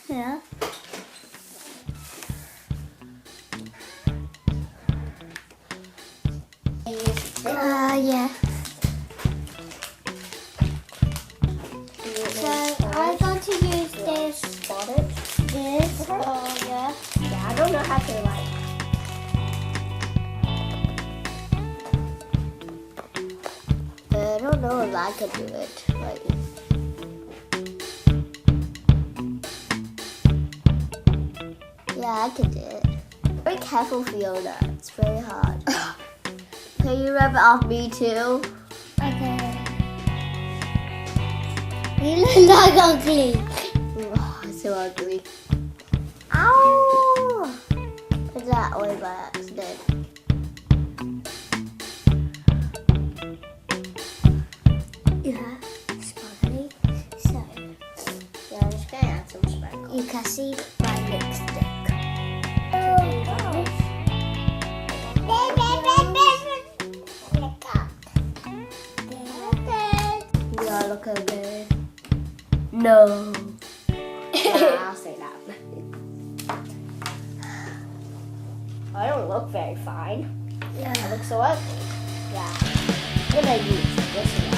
Yeah. Yeah. So I'm going to use this. Spot it. This. Oh yeah. Yeah, I don't know how to like. I don't know if I could do it. Like. Yeah, I could do it. Be careful, Fiona. It's very hard. Can you rub it off me too? Okay. You look like ugly. Oh, it's so ugly. Ow! Put that away by accident. Yeah. Sparkly. So Yeah, I'm just gonna add some sparkle. you can see my lipstick. Yeah, look over. No. Yeah, I'll say that. I don't look very fine. Yeah. I look so ugly. Yeah. I'm gonna use this one.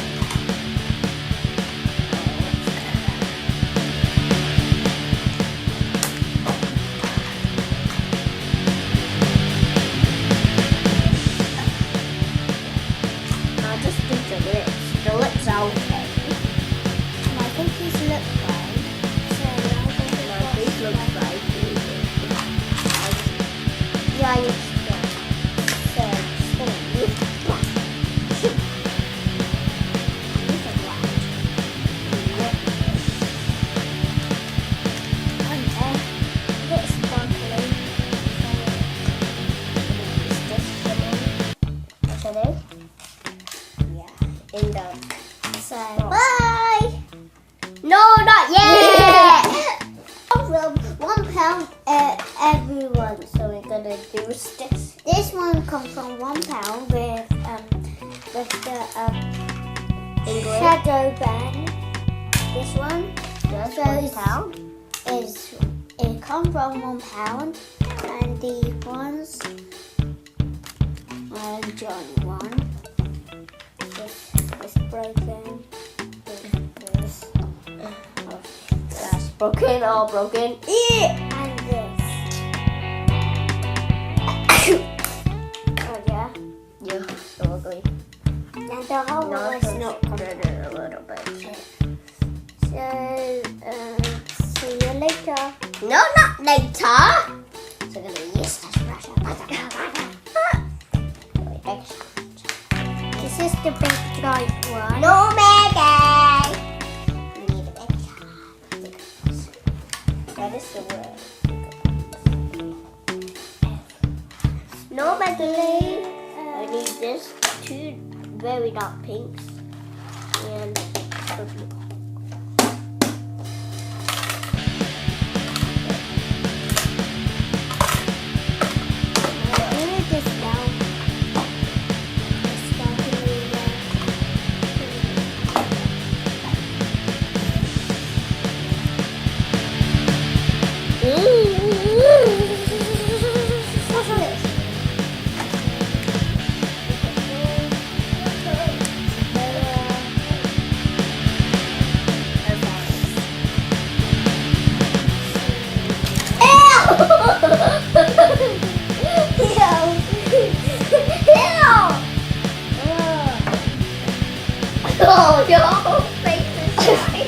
I'll just do the lips. The lips are okay. I think he's look fine. So now I'm going to My face looks fine too. Yeah, you should. So, just gonna use So Bye! No, not yet! well, £1 everyone. So we're gonna do this. This one comes from £1 with the English. shadow band. This one Just So one it's- pound. it comes from £1, and the ones Johnny one. This is broken. This. That's broken, all broken. And this. Oh yeah. Yeah, so ugly. And the whole No, one it's is not spread it a little bit. So, see you later. No, not later. So we're gonna use this brush. This is the big giant one. No, Maggie. We need a big shot. That is the word. No, Maggie. I need this two very dark pinks and purple. Oh no, face is shiny.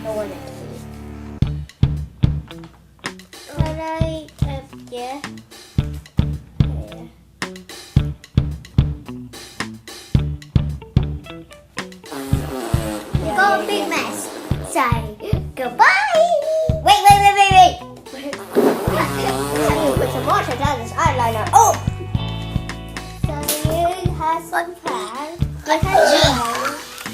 No one else. Yeah. Got a big mess. Say goodbye. Wait. I need to put some water down this eyeliner. Oh! So you have some pan. You can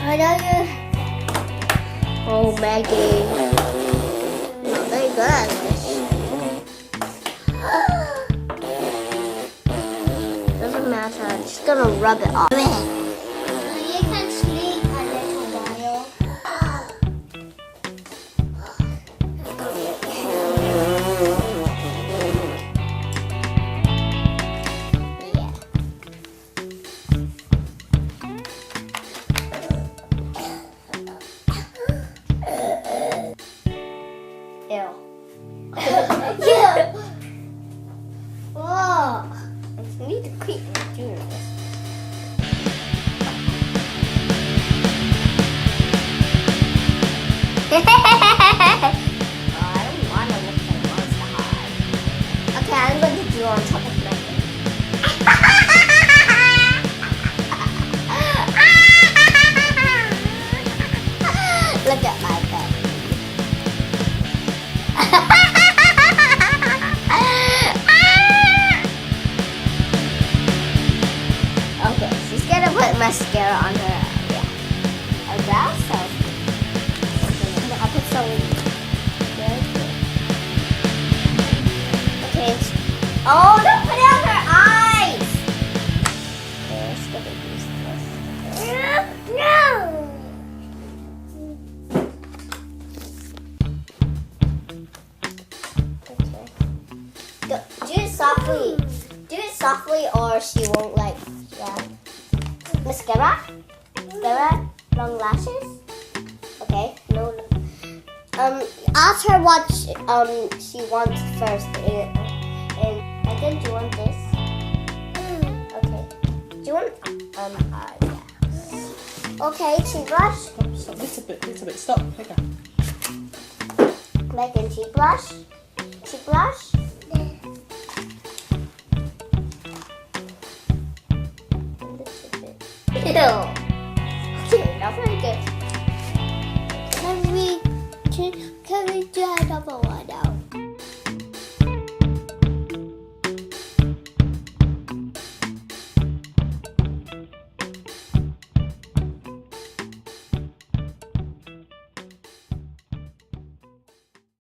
I know Oh, Maggie. Not very good at this. Doesn't matter. I'm just gonna rub it off. You can sleep a little while. Ew. Yeah. Whoa. I need to quit doing this. Oh, I don't want to look at Monster High. Okay, I'm going to do on top of my thing. Look at my bed. Okay, she's gonna put mascara on her eyebrows. So I'll put some. Okay. Oh, don't put it on her eyes. Okay, let's go use this. No. Okay. Go, do it softly. Do it softly, or she won't like. Yeah. Mascara. Mascara. Long lashes. Okay. No. Ask her what she wants first. And I think do you want this? Okay. Do you want yeah. Okay, cheek blush. Stop, little bit, stop. Okay. Megan, cheek blush. Cheek blush. A little bit. Ew. Okay, not very good. Can we do another one now?